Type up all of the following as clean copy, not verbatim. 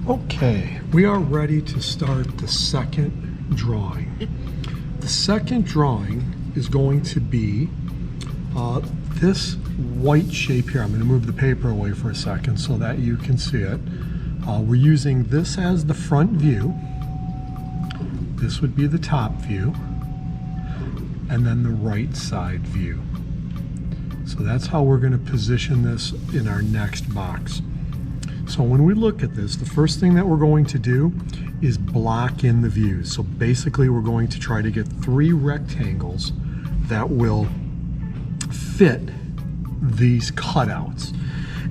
Okay, we are ready to start the second drawing. The second drawing is going to be this white shape here. I'm going to move the paper away for a second so that you can see it. We're using this as the front view. This would be the top view, and then the right side view. So that's how we're going to position this in our next box. So when we look at this, the first thing that we're going to do is block in the views. So basically we're going to try to get 3 rectangles that will fit these cutouts.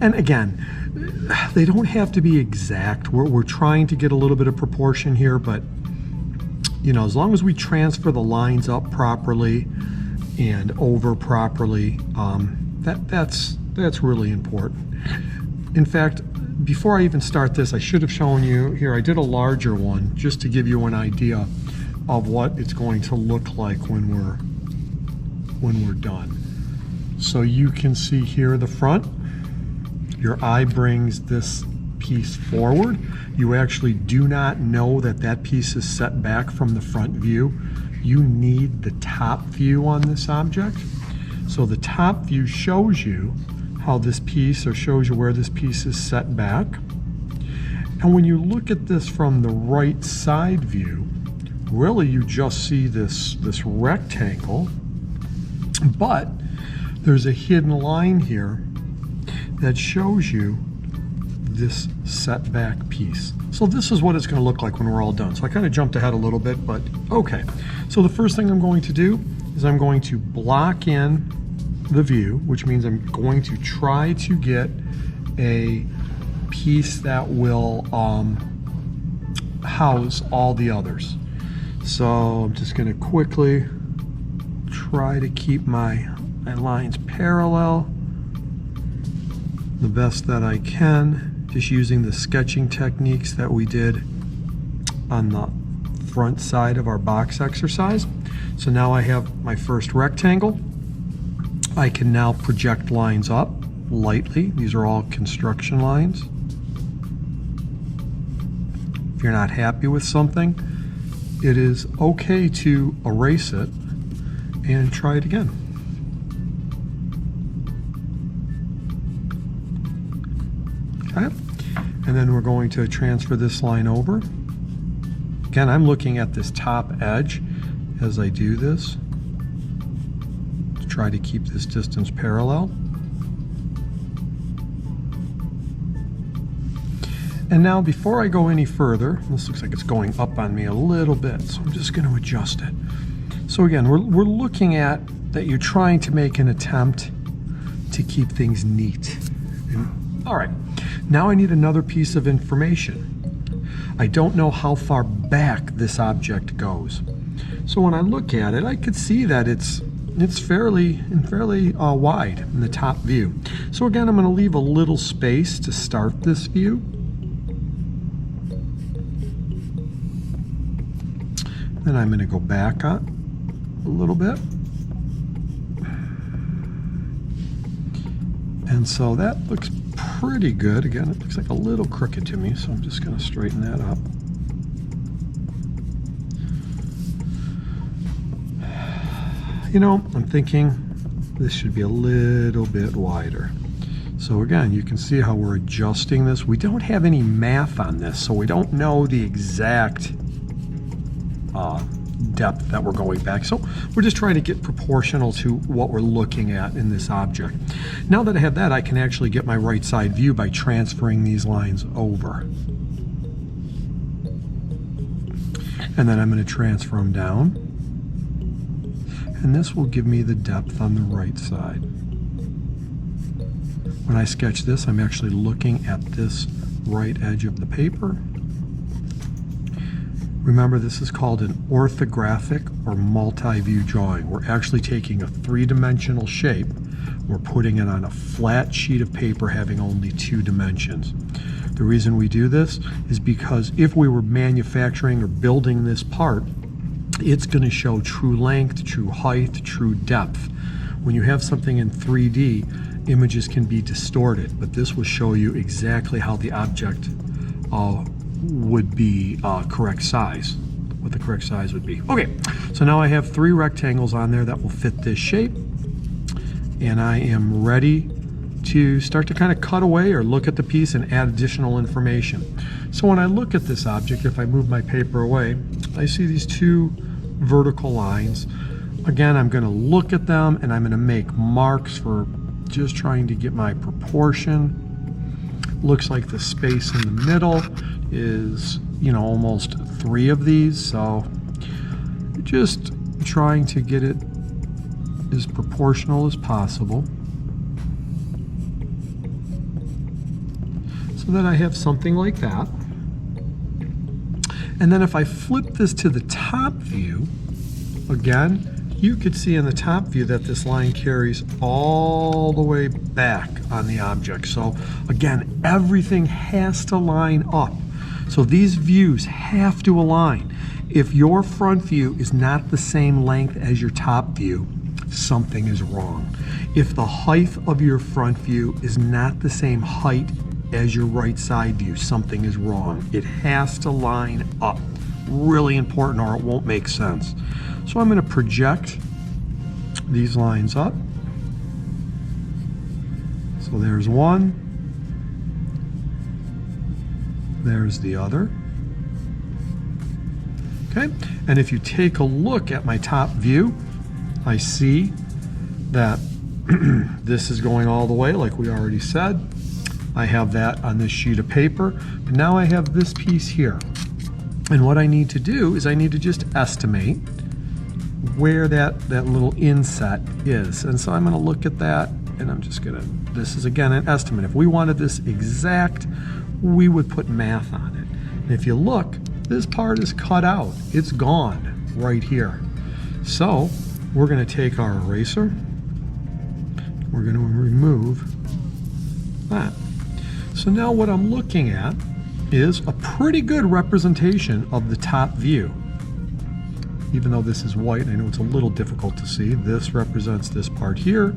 And again, they don't have to be exact. We're trying to get a little bit of proportion here, but you know, as long as we transfer the lines up properly and over properly, that's really important. In fact, before I even start this, I should have shown you here, I did a larger one just to give you an idea of what it's going to look like when we're done. So you can see here the front, your eye brings this piece forward. You actually do not know that that piece is set back from the front view. You need the top view on this object. So the top view shows you how this piece, or shows you where this piece is set back. And when you look at this from the right side view, really you just see this rectangle, but there's a hidden line here that shows you this setback piece. So this is what it's going to look like when we're all done. So I kind of jumped ahead a little bit, but okay. So the first thing I'm going to do is I'm going to block in the view, which means I'm going to try to get a piece that will house all the others. So I'm just going to quickly try to keep my lines parallel the best that I can, just using the sketching techniques that we did on the front side of our box exercise. So now I have my first rectangle. I can now project lines up lightly. These are all construction lines. If you're not happy with something, it is okay to erase it and try it again. Okay, and then we're going to transfer this line over. Again, I'm looking at this top edge as I do this. Try to keep this distance parallel. And now before I go any further, this looks like it's going up on me a little bit, so I'm just going to adjust it. So again, we're looking at that you're trying to make an attempt to keep things neat. All right, now I need another piece of information. I don't know how far back this object goes. So when I look at it, I could see that it's fairly wide in the top view. So again, I'm going to leave a little space to start this view. Then I'm going to go back on a little bit. And so that looks pretty good. Again, it looks like a little crooked to me, so I'm just going to straighten that up. You know, I'm thinking this should be a little bit wider. So again, you can see how we're adjusting this. We don't have any math on this, so we don't know the exact depth that we're going back. So we're just trying to get proportional to what we're looking at in this object. Now that I have that, I can actually get my right side view by transferring these lines over. And then I'm going to transfer them down. And this will give me the depth on the right side. When I sketch this, I'm actually looking at this right edge of the paper. Remember, this is called an orthographic or multi-view drawing. We're actually taking a 3-dimensional shape. We're putting it on a flat sheet of paper having only 2 dimensions. The reason we do this is because if we were manufacturing or building this part, it's going to show true length, true height, true depth. When you have something in 3D, images can be distorted, but this will show you exactly how the object would be correct size, what the correct size would be. Okay, so now I have 3 rectangles on there that will fit this shape, and I am ready to start to kind of cut away or look at the piece and add additional information. So when I look at this object, if I move my paper away, I see these 2 vertical lines. Again, I'm going to look at them and I'm going to make marks for just trying to get my proportion. Looks like the space in the middle is, you know, almost 3 of these, so just trying to get it as proportional as possible so that I have something like that. And then if I flip this to the top view, again, you could see in the top view that this line carries all the way back on the object. So again, everything has to line up. So these views have to align. If your front view is not the same length as your top view, something is wrong. If the height of your front view is not the same height as your right side view, something is wrong. It has to line up. Really important or it won't make sense. So I'm going to project these lines up. So there's one, there's the other. Okay, and if you take a look at my top view, I see that this is going all the way like we already said. I have that on this sheet of paper, but now I have this piece here. And what I need to do is I need to just estimate where that little inset is. And so I'm going to look at that and I'm just going to, this is again an estimate. If we wanted this exact, we would put math on it. And if you look, this part is cut out. It's gone right here. So we're going to take our eraser. We're going to remove that. So now what I'm looking at is a pretty good representation of the top view. Even though this is white, I know it's a little difficult to see. This represents this part here.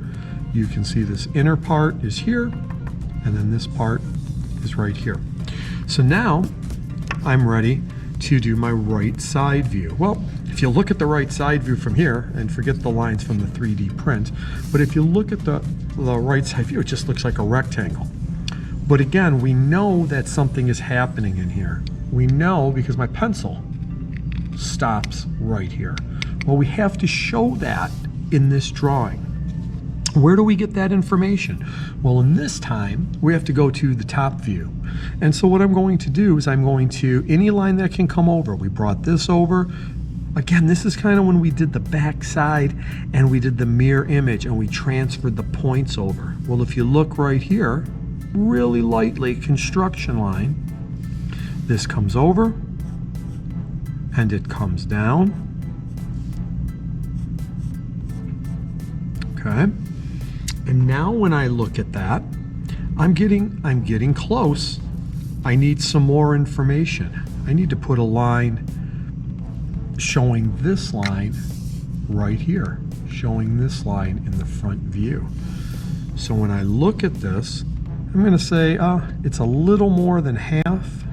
You can see this inner part is here, and then this part is right here. So now I'm ready to do my right side view. Well, if you look at the right side view from here, and forget the lines from the 3D print, but if you look at the right side view, it just looks like a rectangle. But again, we know that something is happening in here. We know because my pencil stops right here. Well, we have to show that in this drawing. Where do we get that information? Well, in this time, we have to go to the top view. And so what I'm going to do is I'm going to, any line that can come over, we brought this over. Again, this is kind of when we did the back side and we did the mirror image and we transferred the points over. Well, if you look right here, really lightly, construction line, this comes over and it comes down. Okay. And now when I look at that, I'm getting close. I need some more information. I need to put a line showing this line right here, showing this line in the front view. So when I look at this, I'm going to say it's a little more than half.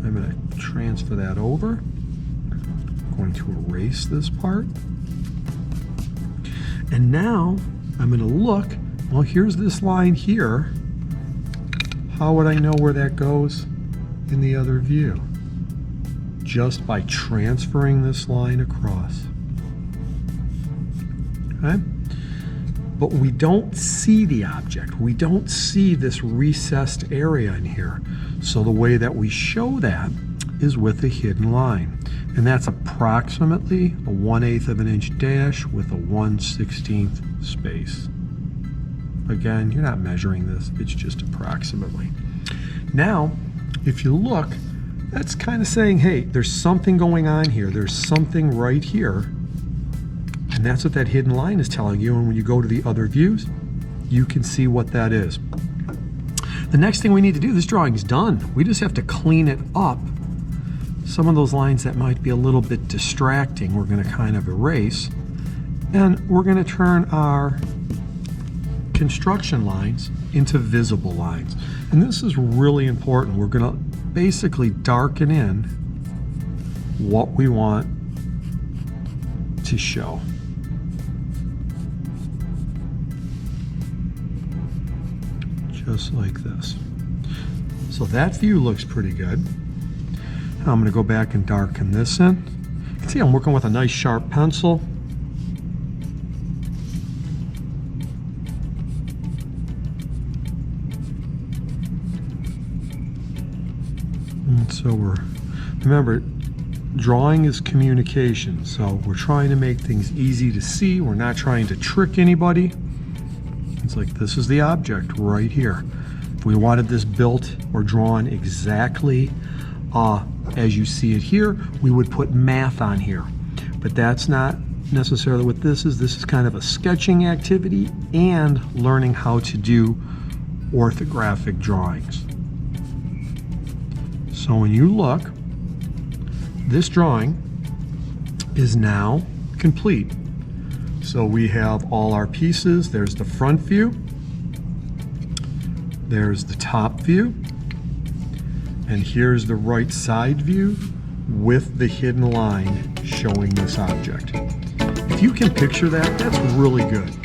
I'm going to transfer that over. I'm going to erase this part. And now I'm going to look, well, here's this line here. How would I know where that goes in the other view? Just by transferring this line across. Okay? But we don't see the object. We don't see this recessed area in here. So the way that we show that is with a hidden line. And that's approximately a 1/8 of an inch dash with a 1/16 space. Again, you're not measuring this, it's just approximately. Now, if you look, that's kind of saying, hey, there's something going on here. There's something right here. And that's what that hidden line is telling you. And when you go to the other views, you can see what that is. The next thing we need to do, this drawing is done. We just have to clean it up. Some of those lines that might be a little bit distracting, we're going to kind of erase. And we're going to turn our construction lines into visible lines. And this is really important. We're going to basically darken in what we want to show. Just like this. So that view looks pretty good. Now I'm going to go back and darken this in. You can see I'm working with a nice sharp pencil. And so remember, drawing is communication. So we're trying to make things easy to see. We're not trying to trick anybody. It's like, this is the object right here. If we wanted this built or drawn exactly as you see it here, we would put math on here. But that's not necessarily what this is. This is kind of a sketching activity and learning how to do orthographic drawings. So when you look, this drawing is now complete. So we have all our pieces. There's the front view, there's the top view, and here's the right side view with the hidden line showing this object. If you can picture that, that's really good.